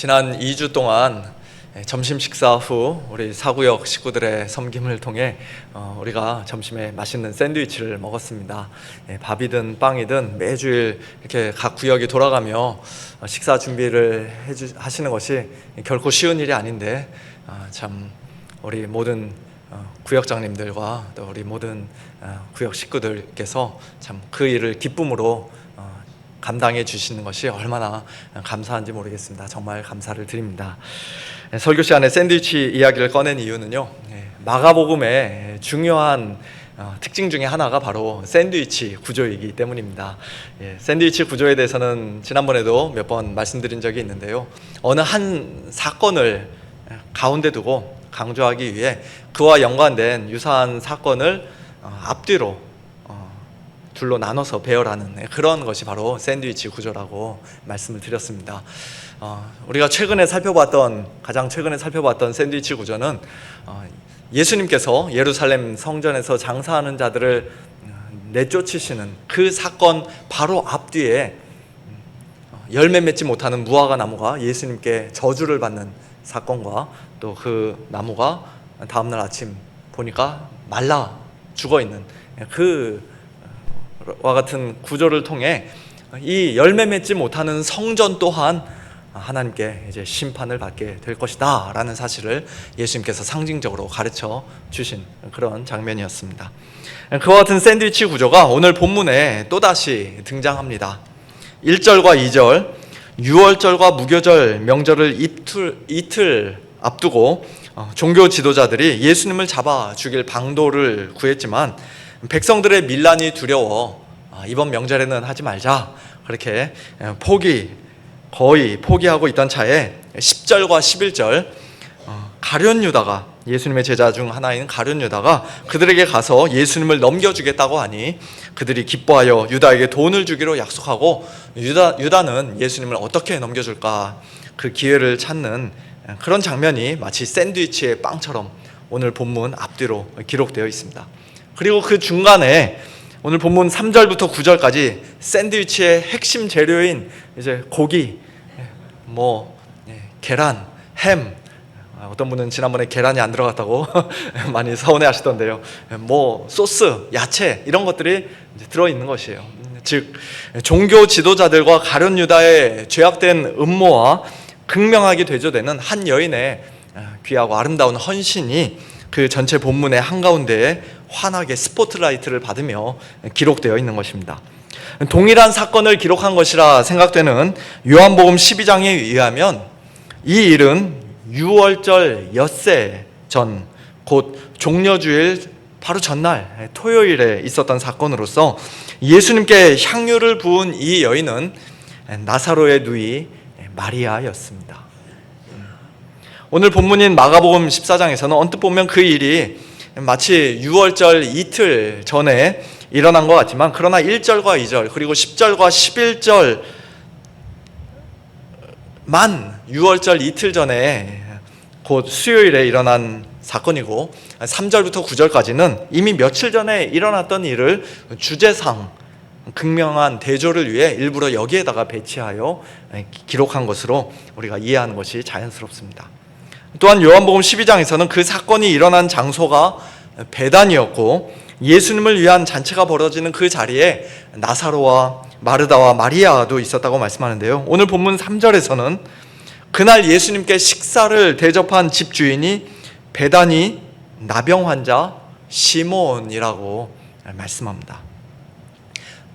지난 2주 동안 점심 식사 후 우리 사구역 식구들의 섬김을 통해 우리가 점심에 맛있는 샌드위치를 먹었습니다. 밥이든 빵이든 매주일 이렇게 각 구역이 돌아가며 식사 준비를 하시는 것이 결코 쉬운 일이 아닌데 참 우리 모든 구역장님들과 또 우리 모든 구역 식구들께서 참 그 일을 기쁨으로 감당해 주시는 것이 얼마나 감사한지 모르겠습니다. 정말 감사를 드립니다. 설교 시간에 샌드위치 이야기를 꺼낸 이유는요, 마가복음의 중요한 특징 중에 하나가 바로 샌드위치 구조이기 때문입니다. 샌드위치 구조에 대해서는 지난번에도 몇 번 말씀드린 적이 있는데요, 어느 한 사건을 가운데 두고 강조하기 위해 그와 연관된 유사한 사건을 앞뒤로 둘로 나눠서 배열하는 그런 것이 바로 샌드위치 구조라고 말씀을 드렸습니다. 우리가 가장 최근에 살펴봤던 샌드위치 구조는 예수님께서 예루살렘 성전에서 장사하는 자들을 내쫓으시는 그 사건 바로 앞뒤에 열매 맺지 못하는 무화과 나무가 예수님께 저주를 받는 사건과 또 그 나무가 다음날 아침 보니까 말라 죽어있는 그와 같은 구조를 통해 이 열매 맺지 못하는 성전 또한 하나님께 이제 심판을 받게 될 것이다 라는 사실을 예수님께서 상징적으로 가르쳐 주신 그런 장면이었습니다. 그와 같은 샌드위치 구조가 오늘 본문에 또다시 등장합니다. 1절과 2절, 유월절과 무교절 명절을 이틀 앞두고 종교 지도자들이 예수님을 잡아 죽일 방도를 구했지만 백성들의 밀란이 두려워 이번 명절에는 하지 말자 그렇게 거의 포기하고 있던 차에 10절과 11절 가룟 유다가, 예수님의 제자 중 하나인 가룟 유다가 그들에게 가서 예수님을 넘겨주겠다고 하니 그들이 기뻐하여 유다에게 돈을 주기로 약속하고 유다는 예수님을 어떻게 넘겨줄까 그 기회를 찾는 그런 장면이 마치 샌드위치의 빵처럼 오늘 본문 앞뒤로 기록되어 있습니다. 그리고 그 중간에 오늘 본문 3절부터 9절까지 샌드위치의 핵심 재료인 이제 고기, 계란, 햄, 어떤 분은 지난번에 계란이 안 들어갔다고 많이 서운해 하시던데요. 소스, 야채 이런 것들이 이제 들어있는 것이에요. 즉 종교 지도자들과 가룟 유다의 죄악된 음모와 극명하게 대조되는 한 여인의 귀하고 아름다운 헌신이 그 전체 본문의 한가운데에 환하게 스포트라이트를 받으며 기록되어 있는 것입니다. 동일한 사건을 기록한 것이라 생각되는 요한복음 12장에 의하면 이 일은 유월절 엿새 전, 곧 종려주일 바로 전날 토요일에 있었던 사건으로서 예수님께 향유를 부은 이 여인은 나사로의 누이 마리아였습니다. 오늘 본문인 마가복음 14장에서는 언뜻 보면 그 일이 마치 유월절 이틀 전에 일어난 것 같지만, 그러나 1절과 2절 그리고 10절과 11절만 유월절 이틀 전에 곧 수요일에 일어난 사건이고, 3절부터 9절까지는 이미 며칠 전에 일어났던 일을 주제상 극명한 대조를 위해 일부러 여기에다가 배치하여 기록한 것으로 우리가 이해하는 것이 자연스럽습니다. 또한 요한복음 12장에서는 그 사건이 일어난 장소가 베단이었고 예수님을 위한 잔치가 벌어지는 그 자리에 나사로와 마르다와 마리아도 있었다고 말씀하는데요, 오늘 본문 3절에서는 그날 예수님께 식사를 대접한 집주인이 베다니 나병 환자 시몬이라고 말씀합니다.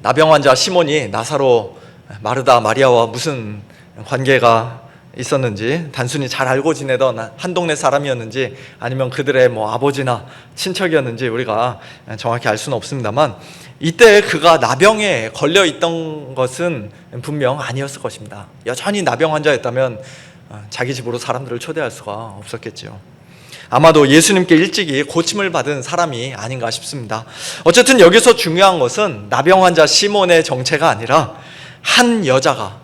나병 환자 시몬이 나사로, 마르다, 마리아와 무슨 관계가 있었는지, 단순히 잘 알고 지내던 한 동네 사람이었는지 아니면 그들의 아버지나 친척이었는지 우리가 정확히 알 수는 없습니다만, 이때 그가 나병에 걸려 있던 것은 분명 아니었을 것입니다. 여전히 나병 환자였다면 자기 집으로 사람들을 초대할 수가 없었겠죠. 아마도 예수님께 일찍이 고침을 받은 사람이 아닌가 싶습니다. 어쨌든 여기서 중요한 것은 나병 환자 시몬의 정체가 아니라 한 여자가,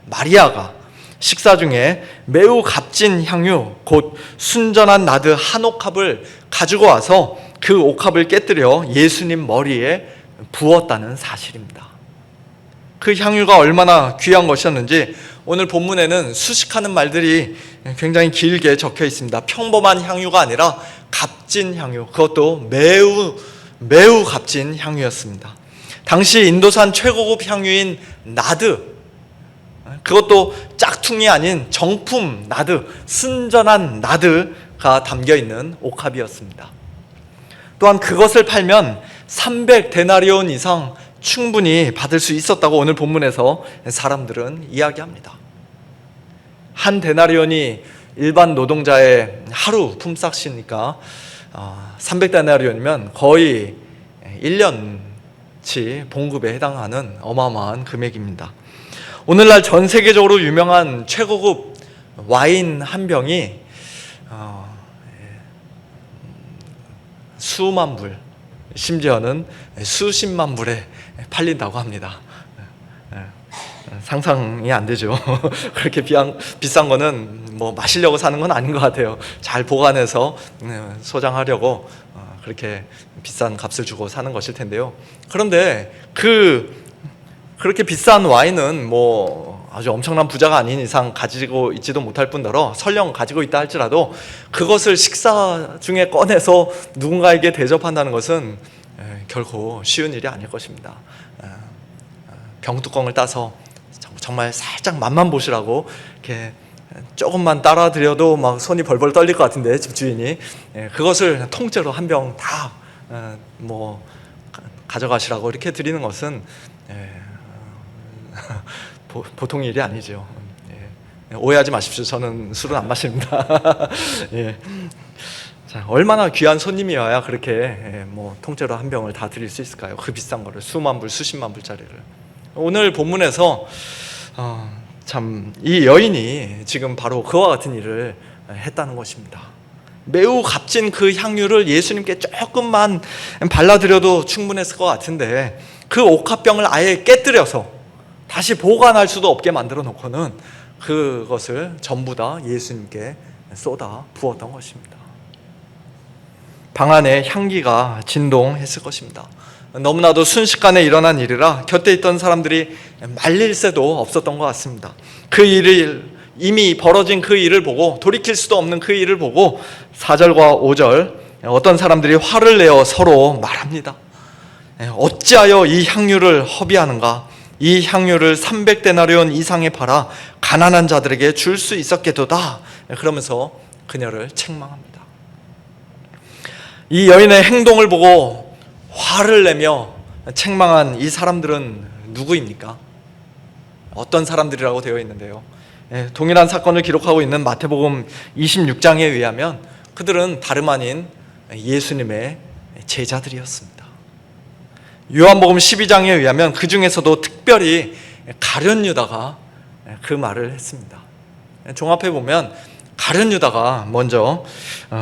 마리아가 식사 중에 매우 값진 향유, 곧 순전한 나드 한 옥합을 가지고 와서 그 옥합을 깨뜨려 예수님 머리에 부었다는 사실입니다. 그 향유가 얼마나 귀한 것이었는지 오늘 본문에는 수식하는 말들이 굉장히 길게 적혀 있습니다. 평범한 향유가 아니라 값진 향유, 그것도 매우 값진 향유였습니다. 당시 인도산 최고급 향유인 나드, 그것도 짝퉁이 아닌 정품 나드, 순전한 나드가 담겨있는 옥합이었습니다. 또한 그것을 팔면 300데나리온 이상 충분히 받을 수 있었다고 오늘 본문에서 사람들은 이야기합니다. 한 데나리온이 일반 노동자의 하루 품삯이니까 300데나리온이면 거의 1년치 봉급에 해당하는 어마어마한 금액입니다. 오늘날 전 세계적으로 유명한 최고급 와인 한 병이 수만 불, 심지어는 수십만 불에 팔린다고 합니다. 상상이 안 되죠. 그렇게 비싼 거는 뭐 마시려고 사는 건 아닌 것 같아요. 잘 보관해서 소장하려고 그렇게 비싼 값을 주고 사는 것일 텐데요. 그런데 그렇게 비싼 와인은 뭐 아주 엄청난 부자가 아닌 이상 가지고 있지도 못할 뿐더러 설령 가지고 있다 할지라도 그것을 식사 중에 꺼내서 누군가에게 대접한다는 것은 결코 쉬운 일이 아닐 것입니다. 병뚜껑을 따서 정말 살짝 맛만 보시라고 이렇게 조금만 따라 드려도 막 손이 벌벌 떨릴 것 같은데, 집주인이 그것을 통째로 한 병 다 뭐 가져가시라고 이렇게 드리는 것은 보통 일이 아니죠. 오해하지 마십시오. 저는 술은 안 마십니다. 예. 자, 얼마나 귀한 손님이어야 그렇게 뭐 통째로 한 병을 다 드릴 수 있을까요? 그 비싼 거를 수만 불, 수십만 불짜리를. 오늘 본문에서 참 이 여인이 지금 바로 그와 같은 일을 했다는 것입니다. 매우 값진 그 향유를 예수님께 조금만 발라드려도 충분했을 것 같은데 그 옥합병을 아예 깨뜨려서 다시 보관할 수도 없게 만들어 놓고는 그것을 전부 다 예수님께 쏟아 부었던 것입니다. 방 안에 향기가 진동했을 것입니다. 너무나도 순식간에 일어난 일이라 곁에 있던 사람들이 말릴 새도 없었던 것 같습니다. 그 일을 이미 벌어진 그 일을 보고, 돌이킬 수도 없는 그 일을 보고 4절과 5절 어떤 사람들이 화를 내어 서로 말합니다. 어찌하여 이 향유를 허비하는가? 이 향유를 300데나리온 이상에 팔아 가난한 자들에게 줄 수 있었겠도다. 그러면서 그녀를 책망합니다. 이 여인의 행동을 보고 화를 내며 책망한 이 사람들은 누구입니까? 어떤 사람들이라고 되어 있는데요, 동일한 사건을 기록하고 있는 마태복음 26장에 의하면 그들은 다름 아닌 예수님의 제자들이었습니다. 요한복음 12장에 의하면 그 중에서도 특별히 가룟 유다가 그 말을 했습니다. 종합해 보면 가룟 유다가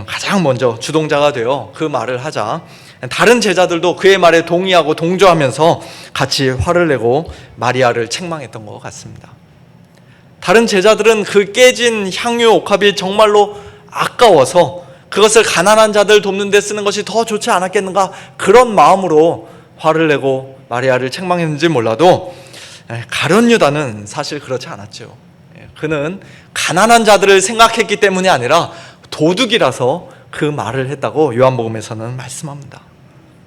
가장 먼저 주동자가 되어 그 말을 하자 다른 제자들도 그의 말에 동의하고 동조하면서 같이 화를 내고 마리아를 책망했던 것 같습니다. 다른 제자들은 그 깨진 향유 옥합이 정말로 아까워서 그것을 가난한 자들 돕는 데 쓰는 것이 더 좋지 않았겠는가, 그런 마음으로 화를 내고 마리아를 책망했는지 몰라도 가룟 유다는 사실 그렇지 않았죠. 그는 가난한 자들을 생각했기 때문이 아니라 도둑이라서 그 말을 했다고 요한복음에서는 말씀합니다.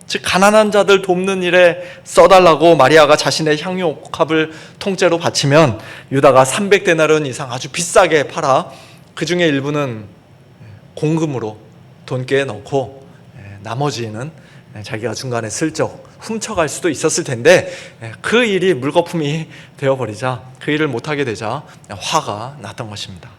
즉 가난한 자들 돕는 일에 써달라고 마리아가 자신의 향유 옥합을 통째로 바치면 유다가 300데나리온 이상 아주 비싸게 팔아 그 중에 일부는 공금으로 돈깨에 넣고 나머지는 자기가 중간에 슬쩍 훔쳐갈 수도 있었을 텐데 그 일이 물거품이 되어버리자, 그 일을 못하게 되자 화가 났던 것입니다.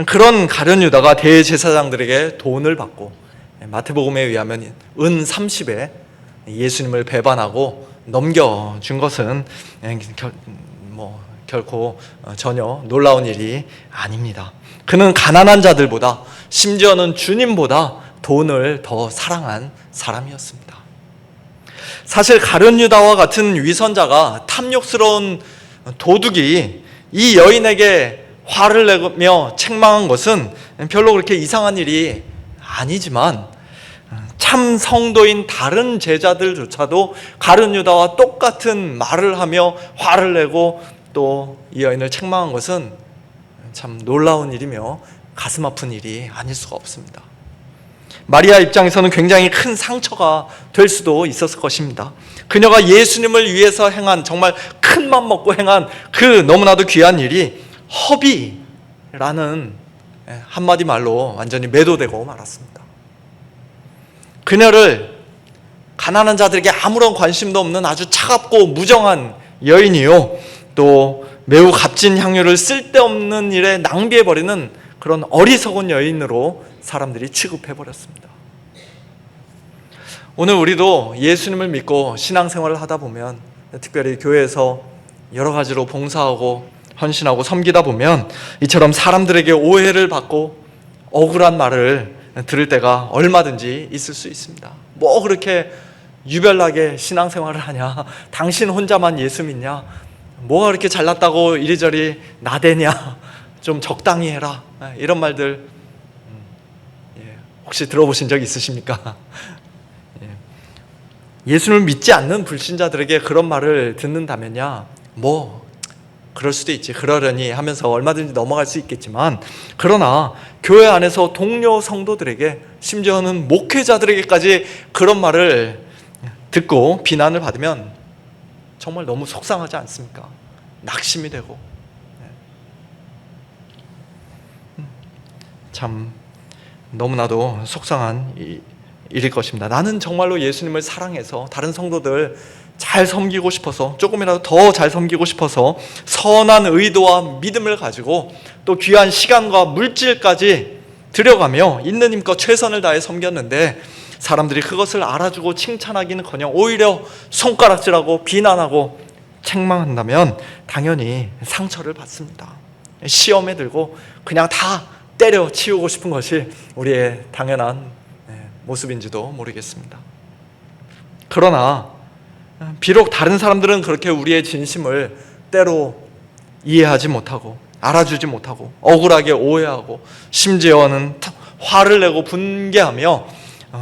그런 가룟 유다가 대제사장들에게 돈을 받고 마태복음에 의하면 은 30에 예수님을 배반하고 넘겨준 것은 결코 전혀 놀라운 일이 아닙니다. 그는 가난한 자들보다, 심지어는 주님보다 돈을 더 사랑한 사람이었습니다. 사실 가룟 유다와 같은 위선자가, 탐욕스러운 도둑이 이 여인에게 화를 내며 책망한 것은 별로 그렇게 이상한 일이 아니지만 참 성도인 다른 제자들조차도 가룟 유다와 똑같은 말을 하며 화를 내고 또 이 여인을 책망한 것은 참 놀라운 일이며 가슴 아픈 일이 아닐 수가 없습니다. 마리아 입장에서는 굉장히 큰 상처가 될 수도 있었을 것입니다. 그녀가 예수님을 위해서 행한, 정말 큰 맘 먹고 행한 그 너무나도 귀한 일이 허비라는 한마디 말로 완전히 매도되고 말았습니다. 그녀를 가난한 자들에게 아무런 관심도 없는 아주 차갑고 무정한 여인이요, 또 매우 값진 향유를 쓸데없는 일에 낭비해버리는 그런 어리석은 여인으로 사람들이 취급해버렸습니다. 오늘 우리도 예수님을 믿고 신앙생활을 하다 보면, 특별히 교회에서 여러 가지로 봉사하고 헌신하고 섬기다 보면 이처럼 사람들에게 오해를 받고 억울한 말을 들을 때가 얼마든지 있을 수 있습니다. 뭐 그렇게 유별나게 신앙생활을 하냐, 당신 혼자만 예수 믿냐, 뭐가 그렇게 잘났다고 이리저리 나대냐, 좀 적당히 해라, 이런 말들 혹시 들어보신 적 있으십니까? 예수를 믿지 않는 불신자들에게 그런 말을 듣는다면야 뭐 그럴 수도 있지, 그러려니 하면서 얼마든지 넘어갈 수 있겠지만, 그러나 교회 안에서 동료 성도들에게, 심지어는 목회자들에게까지 그런 말을 듣고 비난을 받으면 정말 너무 속상하지 않습니까? 낙심이 되고, 참 너무나도 속상한 일일 것입니다. 나는 정말로 예수님을 사랑해서 다른 성도들 잘 섬기고 싶어서, 조금이라도 더 잘 섬기고 싶어서 선한 의도와 믿음을 가지고 또 귀한 시간과 물질까지 들여가며 있는 힘껏 최선을 다해 섬겼는데, 사람들이 그것을 알아주고 칭찬하기는커녕 오히려 손가락질하고 비난하고 책망한다면 당연히 상처를 받습니다. 시험에 들고 그냥 다 때려치우고 싶은 것이 우리의 당연한 모습인지도 모르겠습니다. 그러나 비록 다른 사람들은 그렇게 우리의 진심을 때로 이해하지 못하고 알아주지 못하고 억울하게 오해하고 심지어는 화를 내고 분개하며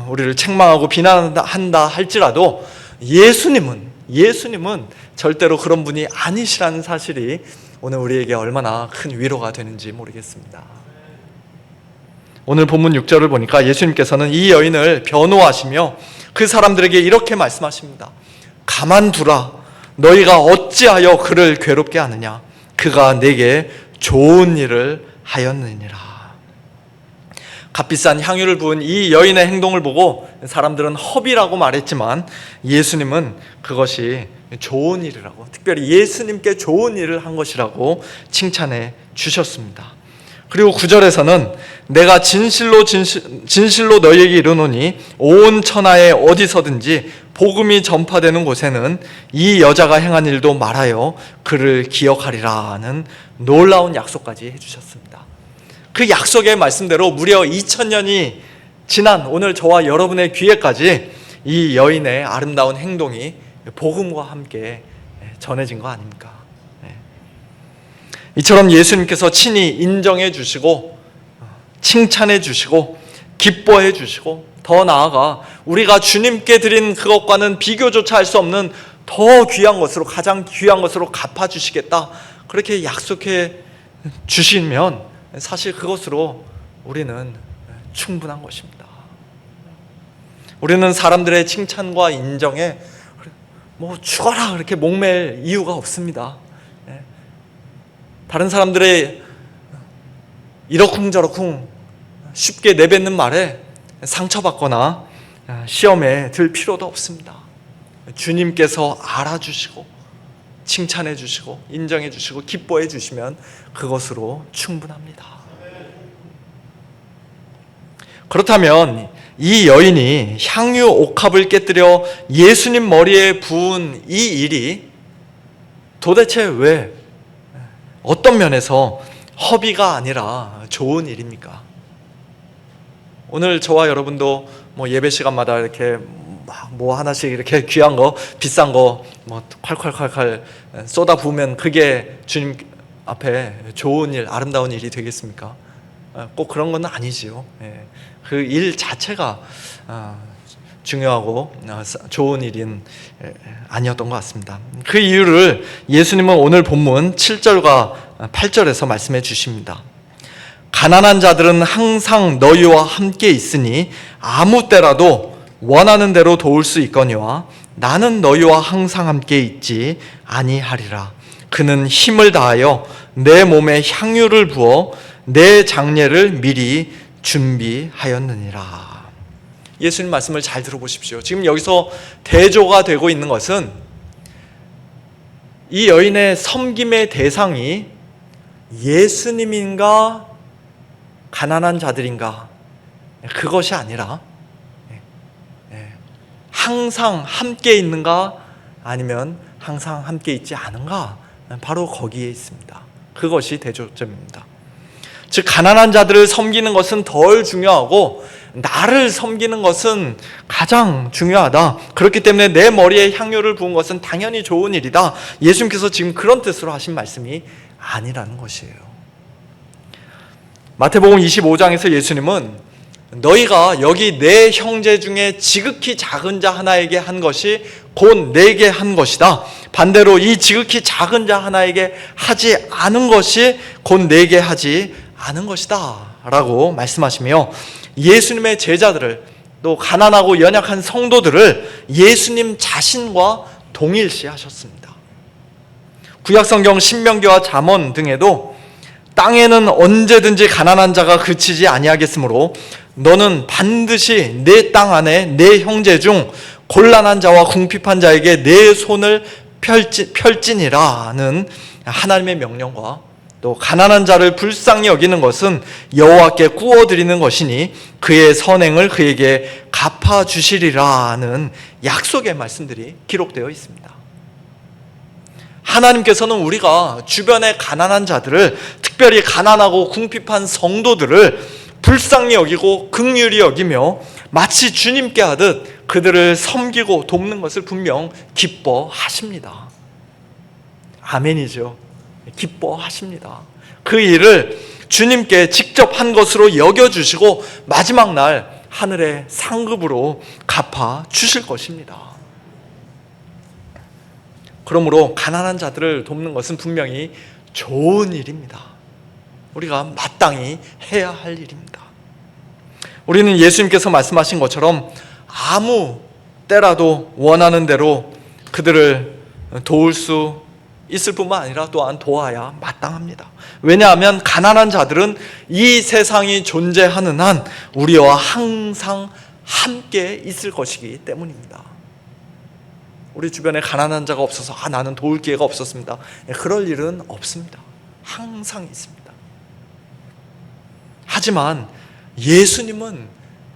우리를 책망하고 비난한다 할지라도 예수님은 절대로 그런 분이 아니시라는 사실이 오늘 우리에게 얼마나 큰 위로가 되는지 모르겠습니다. 오늘 본문 6절을 보니까 예수님께서는 이 여인을 변호하시며 그 사람들에게 이렇게 말씀하십니다. 가만두라. 너희가 어찌하여 그를 괴롭게 하느냐. 그가 내게 좋은 일을 하였느니라. 값비싼 향유를 부은 이 여인의 행동을 보고 사람들은 허비라고 말했지만, 예수님은 그것이 좋은 일이라고, 특별히 예수님께 좋은 일을 한 것이라고 칭찬해 주셨습니다. 그리고 9절에서는 내가 진실로 너희에게 이르노니 온 천하에 어디서든지 복음이 전파되는 곳에는 이 여자가 행한 일도 말하여 그를 기억하리라는 놀라운 약속까지 해주셨습니다. 그 약속의 말씀대로 무려 2000년이 지난 오늘 저와 여러분의 귀에까지 이 여인의 아름다운 행동이 복음과 함께 전해진 거 아닙니까? 이처럼 예수님께서 친히 인정해 주시고 칭찬해 주시고 기뻐해 주시고, 더 나아가 우리가 주님께 드린 그것과는 비교조차 할 수 없는 더 귀한 것으로, 가장 귀한 것으로 갚아주시겠다, 그렇게 약속해 주시면 사실 그것으로 우리는 충분한 것입니다. 우리는 사람들의 칭찬과 인정에 뭐 죽어라 그렇게 목맬 이유가 없습니다. 다른 사람들의 이러쿵저러쿵 쉽게 내뱉는 말에 상처받거나 시험에 들 필요도 없습니다. 주님께서 알아주시고 칭찬해 주시고 인정해 주시고 기뻐해 주시면 그것으로 충분합니다. 그렇다면 이 여인이 향유 옥합을 깨뜨려 예수님 머리에 부은 이 일이 도대체 왜, 어떤 면에서 허비가 아니라 좋은 일입니까? 오늘 저와 여러분도 뭐 예배 시간마다 이렇게 뭐 하나씩 이렇게 귀한 거, 비싼 거 뭐 콸콸콸콸 쏟아 부으면 그게 주님 앞에 좋은 일, 아름다운 일이 되겠습니까? 꼭 그런 건 아니지요. 그 일 자체가 중요하고 좋은 일은 아니었던 것 같습니다. 그 이유를 예수님은 오늘 본문 7절과 8절에서 말씀해 주십니다. 가난한 자들은 항상 너희와 함께 있으니 아무 때라도 원하는 대로 도울 수 있거니와 나는 너희와 항상 함께 있지 아니하리라. 그는 힘을 다하여 내 몸에 향유를 부어 내 장례를 미리 준비하였느니라. 예수님 말씀을 잘 들어보십시오. 지금 여기서 대조가 되고 있는 것은 이 여인의 섬김의 대상이 예수님인가 가난한 자들인가, 그것이 아니라 항상 함께 있는가 아니면 항상 함께 있지 않은가, 바로 거기에 있습니다. 그것이 대조점입니다. 즉 가난한 자들을 섬기는 것은 덜 중요하고 나를 섬기는 것은 가장 중요하다. 그렇기 때문에 내 머리에 향유를 부은 것은 당연히 좋은 일이다. 예수님께서 지금 그런 뜻으로 하신 말씀이 아니라는 것이에요. 마태복음 25장에서 예수님은 너희가 여기 내 형제 중에 지극히 작은 자 하나에게 한 것이 곧 내게 한 것이다. 반대로 이 지극히 작은 자 하나에게 하지 않은 것이 곧 내게 하지 않은 것이다 라고 말씀하시며 예수님의 제자들을, 또 가난하고 연약한 성도들을 예수님 자신과 동일시하셨습니다. 구약성경 신명기와 잠언 등에도 땅에는 언제든지 가난한 자가 그치지 아니하겠으므로 너는 반드시 내 땅 안에 내 형제 중 곤란한 자와 궁핍한 자에게 내 손을 펼지니라는 하나님의 명령과, 또 가난한 자를 불쌍히 여기는 것은 여호와께 구워드리는 것이니 그의 선행을 그에게 갚아주시리라는 약속의 말씀들이 기록되어 있습니다. 하나님께서는 우리가 주변의 가난한 자들을, 특별히 가난하고 궁핍한 성도들을 불쌍히 여기고 긍휼히 여기며 마치 주님께 하듯 그들을 섬기고 돕는 것을 분명 기뻐하십니다. 아멘이죠. 기뻐하십니다. 그 일을 주님께 직접 한 것으로 여겨주시고 마지막 날 하늘의 상급으로 갚아주실 것입니다. 그러므로 가난한 자들을 돕는 것은 분명히 좋은 일입니다. 우리가 마땅히 해야 할 일입니다. 우리는 예수님께서 말씀하신 것처럼 아무 때라도 원하는 대로 그들을 도울 수 있을 뿐만 아니라 또한 도와야 마땅합니다. 왜냐하면 가난한 자들은 이 세상이 존재하는 한 우리와 항상 함께 있을 것이기 때문입니다. 우리 주변에 가난한 자가 없어서 나는 도울 기회가 없었습니다, 그럴 일은 없습니다. 항상 있습니다. 하지만 예수님은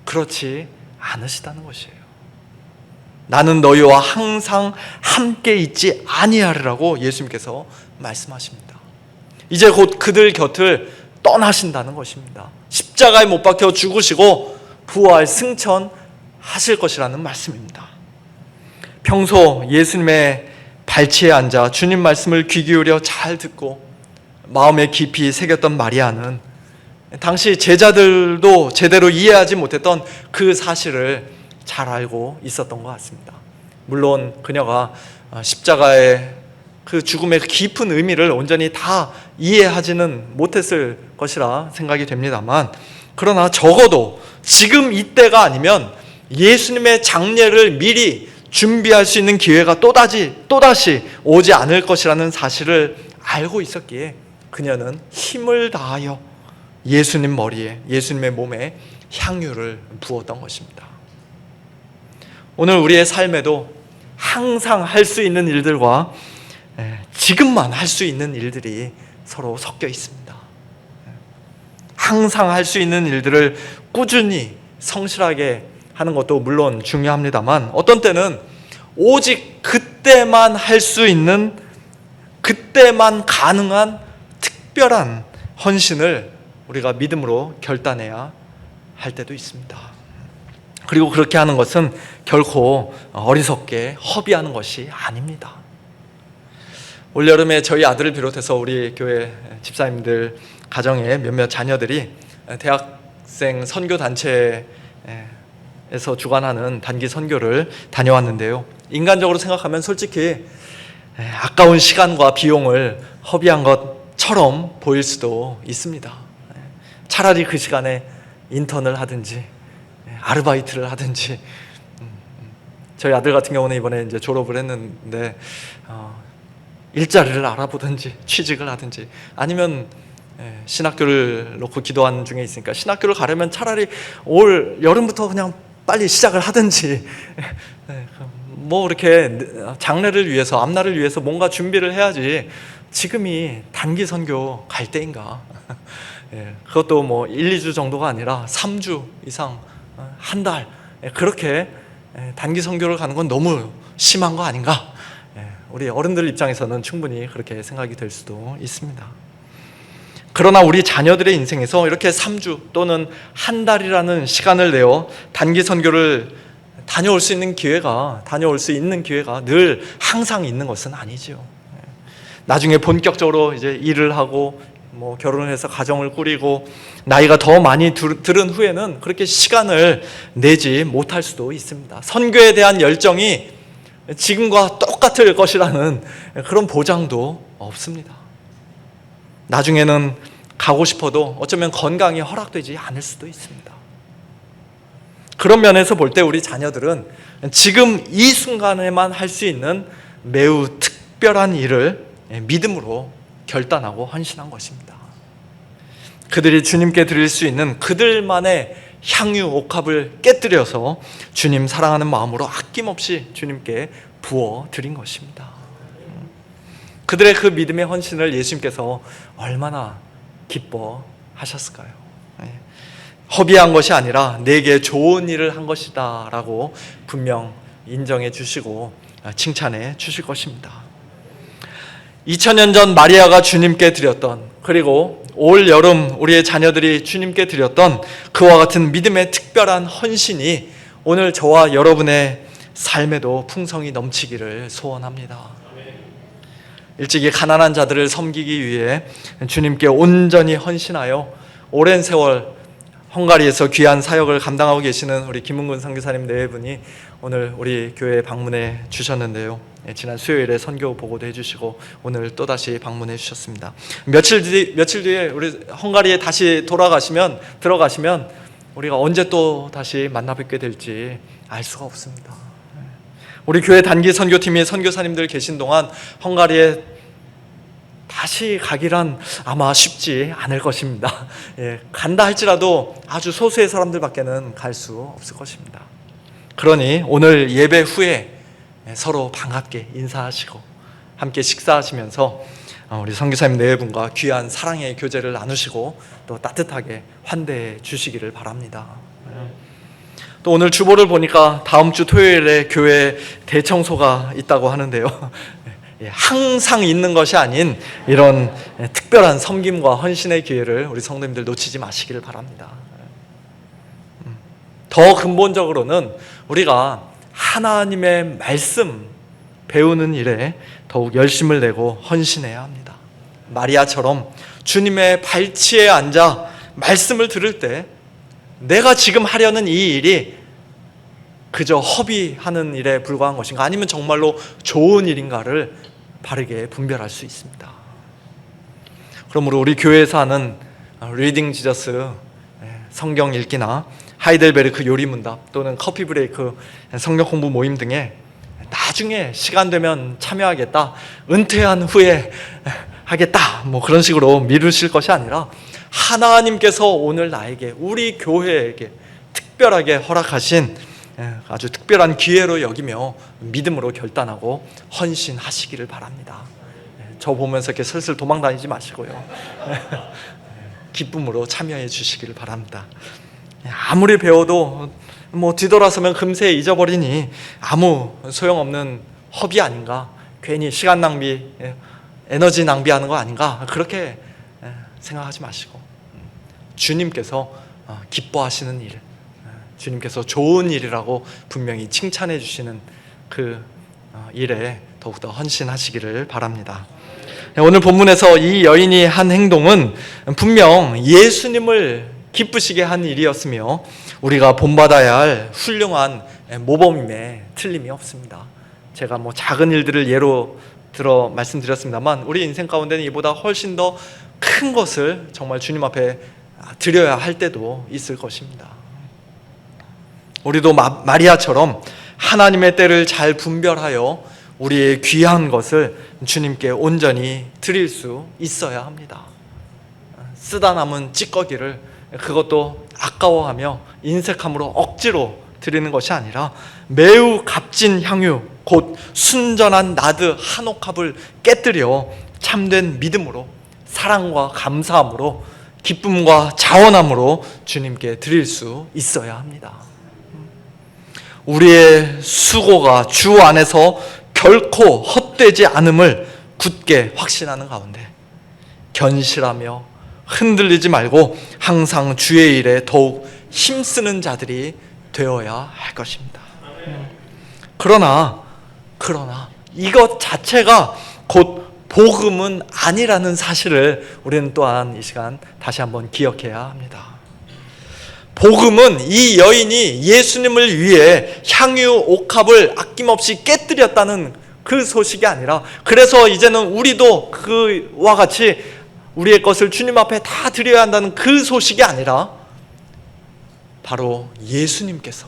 그렇지 않으시다는 것이에요. 나는 너희와 항상 함께 있지 아니하리라고 예수님께서 말씀하십니다. 이제 곧 그들 곁을 떠나신다는 것입니다. 십자가에 못 박혀 죽으시고 부활 승천하실 것이라는 말씀입니다. 평소 예수님의 발치에 앉아 주님 말씀을 귀 기울여 잘 듣고 마음에 깊이 새겼던 마리아는 당시 제자들도 제대로 이해하지 못했던 그 사실을 잘 알고 있었던 것 같습니다. 물론 그녀가 십자가의 그 죽음의 깊은 의미를 온전히 다 이해하지는 못했을 것이라 생각이 됩니다만, 그러나 적어도 지금 이때가 아니면 예수님의 장례를 미리 준비할 수 있는 기회가 또다시 오지 않을 것이라는 사실을 알고 있었기에 그녀는 힘을 다하여 예수님 머리에, 예수님의 몸에 향유를 부었던 것입니다. 오늘 우리의 삶에도 항상 할 수 있는 일들과 지금만 할 수 있는 일들이 서로 섞여 있습니다. 항상 할 수 있는 일들을 꾸준히 성실하게 하는 것도 물론 중요합니다만, 어떤 때는 오직 그때만 할 수 있는, 그때만 가능한 특별한 헌신을 우리가 믿음으로 결단해야 할 때도 있습니다. 그리고 그렇게 하는 것은 결코 어리석게 허비하는 것이 아닙니다. 올여름에 저희 아들을 비롯해서 우리 교회 집사님들 가정의 몇몇 자녀들이 대학생 선교단체에 에서 주관하는 단기 선교를 다녀왔는데요. 인간적으로 생각하면 솔직히 아까운 시간과 비용을 허비한 것처럼 보일 수도 있습니다. 차라리 그 시간에 인턴을 하든지 아르바이트를 하든지. 저희 아들 같은 경우는 이번에 이제 졸업을 했는데 일자리를 알아보든지 취직을 하든지, 아니면 신학교를 놓고 기도하는 중에 있으니까 신학교를 가려면 차라리 올 여름부터 그냥 빨리 시작을 하든지, 뭐 이렇게 장래를 위해서, 앞날을 위해서 뭔가 준비를 해야지 지금이 단기 선교 갈 때인가. 그것도 뭐 1, 2주 정도가 아니라 3주 이상, 한 달, 그렇게 단기 선교를 가는 건 너무 심한 거 아닌가. 우리 어른들 입장에서는 충분히 그렇게 생각이 될 수도 있습니다. 그러나 우리 자녀들의 인생에서 이렇게 3주 또는 한 달이라는 시간을 내어 단기 선교를 다녀올 수 있는 기회가 늘 항상 있는 것은 아니지요. 나중에 본격적으로 이제 일을 하고 뭐 결혼을 해서 가정을 꾸리고 나이가 더 많이 들은 후에는 그렇게 시간을 내지 못할 수도 있습니다. 선교에 대한 열정이 지금과 똑같을 것이라는 그런 보장도 없습니다. 나중에는 가고 싶어도 어쩌면 건강이 허락되지 않을 수도 있습니다. 그런 면에서 볼 때 우리 자녀들은 지금 이 순간에만 할 수 있는 매우 특별한 일을 믿음으로 결단하고 헌신한 것입니다. 그들이 주님께 드릴 수 있는 그들만의 향유 옥합을 깨뜨려서 주님 사랑하는 마음으로 아낌없이 주님께 부어 드린 것입니다. 그들의 그 믿음의 헌신을 예수님께서 얼마나 기뻐하셨을까요? 허비한 것이 아니라 내게 좋은 일을 한 것이다 라고 분명 인정해 주시고 칭찬해 주실 것입니다. 2000년 전 마리아가 주님께 드렸던, 그리고 올 여름 우리의 자녀들이 주님께 드렸던 그와 같은 믿음의 특별한 헌신이 오늘 저와 여러분의 삶에도 풍성이 넘치기를 소원합니다. 일찍이 가난한 자들을 섬기기 위해 주님께 온전히 헌신하여 오랜 세월 헝가리에서 귀한 사역을 감당하고 계시는 우리 김은근 선교사님 네 분이 오늘 우리 교회에 방문해 주셨는데요. 지난 수요일에 선교 보고도 해주시고 오늘 또다시 방문해 주셨습니다. 며칠 뒤에 우리 헝가리에 다시 들어가시면 우리가 언제 또 다시 만나 뵙게 될지 알 수가 없습니다. 우리 교회 단기 선교팀의 선교사님들 계신 동안 헝가리에 다시 가기란 아마 쉽지 않을 것입니다. 간다 할지라도 아주 소수의 사람들밖에는 갈 수 없을 것입니다. 그러니 오늘 예배 후에 서로 반갑게 인사하시고 함께 식사하시면서 우리 선교사님 네 분과 귀한 사랑의 교제를 나누시고 또 따뜻하게 환대해 주시기를 바랍니다. 또 오늘 주보를 보니까 다음 주 토요일에 교회 대청소가 있다고 하는데요. 항상 있는 것이 아닌 이런 특별한 섬김과 헌신의 기회를 우리 성도님들 놓치지 마시기를 바랍니다. 더 근본적으로는 우리가 하나님의 말씀 배우는 일에 더욱 열심을 내고 헌신해야 합니다. 마리아처럼 주님의 발치에 앉아 말씀을 들을 때 내가 지금 하려는 이 일이 그저 허비하는 일에 불과한 것인가, 아니면 정말로 좋은 일인가를 바르게 분별할 수 있습니다. 그러므로 우리 교회에서 하는 리딩 지저스 성경 읽기나 하이델베르크 요리문답 또는 커피 브레이크 성경 공부 모임 등에 나중에 시간 되면 참여하겠다, 은퇴한 후에 하겠다, 뭐 그런 식으로 미루실 것이 아니라 하나님께서 오늘 나에게, 우리 교회에게 특별하게 허락하신 아주 특별한 기회로 여기며 믿음으로 결단하고 헌신하시기를 바랍니다. 저 보면서 이렇게 슬슬 도망 다니지 마시고요. 기쁨으로 참여해 주시기를 바랍니다. 아무리 배워도 뭐 뒤돌아서면 금세 잊어버리니 아무 소용없는 허비 아닌가, 괜히 시간 낭비, 에너지 낭비하는 거 아닌가, 그렇게 생각하지 마시고 주님께서 기뻐하시는 일, 주님께서 좋은 일이라고 분명히 칭찬해 주시는 그 일에 더욱더 헌신하시기를 바랍니다. 오늘 본문에서 이 여인이 한 행동은 분명 예수님을 기쁘시게 한 일이었으며 우리가 본받아야 할 훌륭한 모범임에 틀림이 없습니다. 제가 작은 일들을 예로 들어 말씀드렸습니다만 우리 인생 가운데는 이보다 훨씬 더 큰 것을 정말 주님 앞에 드려야 할 때도 있을 것입니다. 우리도 마리아처럼 하나님의 때를 잘 분별하여 우리의 귀한 것을 주님께 온전히 드릴 수 있어야 합니다. 쓰다 남은 찌꺼기를 그것도 아까워하며 인색함으로 억지로 드리는 것이 아니라 매우 값진 향유 곧 순전한 나드 한 옥합을 깨뜨려 참된 믿음으로 사랑과 감사함으로 기쁨과 자원함으로 주님께 드릴 수 있어야 합니다. 우리의 수고가 주 안에서 결코 헛되지 않음을 굳게 확신하는 가운데 견실하며 흔들리지 말고 항상 주의 일에 더욱 힘쓰는 자들이 되어야 할 것입니다. 그러나 이것 자체가 곧 복음은 아니라는 사실을 우리는 또한 이 시간 다시 한번 기억해야 합니다. 복음은 이 여인이 예수님을 위해 향유 옥합을 아낌없이 깨뜨렸다는 그 소식이 아니라, 그래서 이제는 우리도 그와 같이 우리의 것을 주님 앞에 다 드려야 한다는 그 소식이 아니라, 바로 예수님께서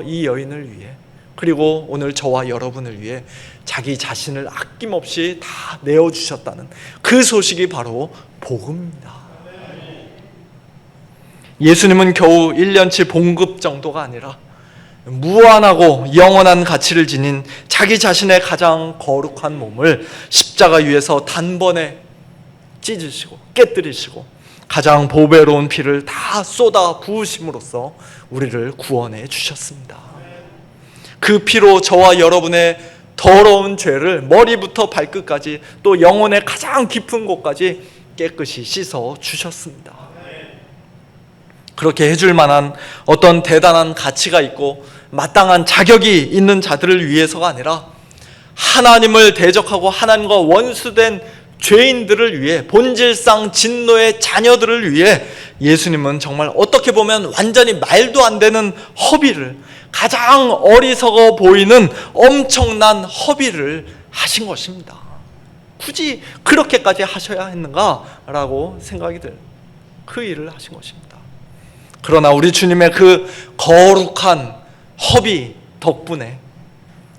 이 여인을 위해, 그리고 오늘 저와 여러분을 위해 자기 자신을 아낌없이 다 내어주셨다는 그 소식이 바로 복음입니다. 예수님은 겨우 1년치 봉급 정도가 아니라 무한하고 영원한 가치를 지닌 자기 자신의 가장 거룩한 몸을 십자가 위에서 단번에 찢으시고 깨뜨리시고 가장 보배로운 피를 다 쏟아 부으심으로써 우리를 구원해 주셨습니다. 그 피로 저와 여러분의 더러운 죄를 머리부터 발끝까지 또 영혼의 가장 깊은 곳까지 깨끗이 씻어 주셨습니다. 그렇게 해줄 만한 어떤 대단한 가치가 있고 마땅한 자격이 있는 자들을 위해서가 아니라 하나님을 대적하고 하나님과 원수된 죄인들을 위해, 본질상 진노의 자녀들을 위해 예수님은 정말 어떻게 보면 완전히 말도 안 되는 허비를, 가장 어리석어 보이는 엄청난 허비를 하신 것입니다. 굳이 그렇게까지 하셔야 했는가라고 생각이 들, 그 일을 하신 것입니다. 그러나 우리 주님의 그 거룩한 허비 덕분에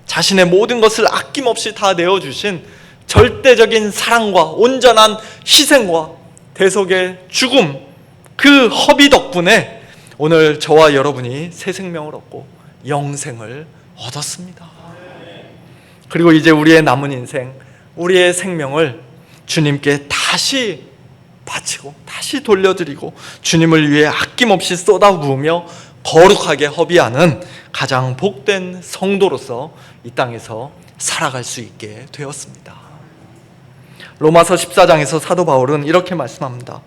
자신의 모든 것을 아낌없이 다 내어주신 절대적인 사랑과 온전한 희생과 대속의 죽음, 그 허비 덕분에 오늘 저와 여러분이 새 생명을 얻고 영생을 얻었습니다. 그리고 이제 우리의 남은 인생, 우리의 생명을 주님께 다시 바치고 다시 돌려드리고 주님을 위해 아낌없이 쏟아부으며 거룩하게 허비하는 가장 복된 성도로서 이 땅에서 살아갈 수 있게 되었습니다. 로마서 14장에서 사도 바울은 이렇게 말씀합니다.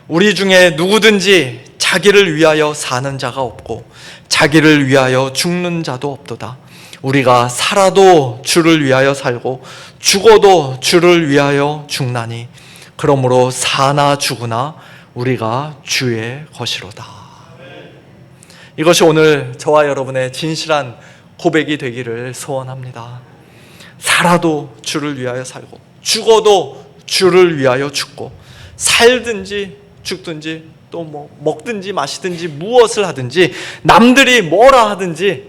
우리 중에 누구든지 자기를 위하여 사는 자가 없고 자기를 위하여 죽는 자도 없도다. 우리가 살아도 주를 위하여 살고 죽어도 주를 위하여 죽나니 그러므로 사나 죽으나 우리가 주의 것이로다. 이것이 오늘 저와 여러분의 진실한 고백이 되기를 소원합니다. 살아도 주를 위하여 살고 죽어도 주를 위하여 죽고, 살든지 죽든지 또 먹든지 마시든지 무엇을 하든지 남들이 뭐라 하든지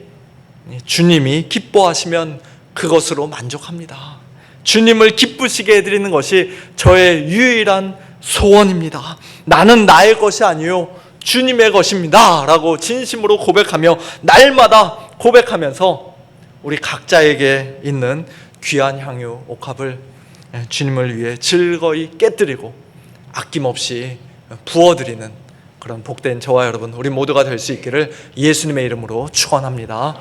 주님이 기뻐하시면 그것으로 만족합니다. 주님을 기쁘시게 해드리는 것이 저의 유일한 소원입니다. 나는 나의 것이 아니요 주님의 것입니다 라고 진심으로 고백하며 날마다 고백하면서 우리 각자에게 있는 귀한 향유 옥합을 주님을 위해 즐거이 깨뜨리고 아낌없이 부어드리는 그런 복된 저와 여러분, 우리 모두가 될 수 있기를 예수님의 이름으로 축원합니다.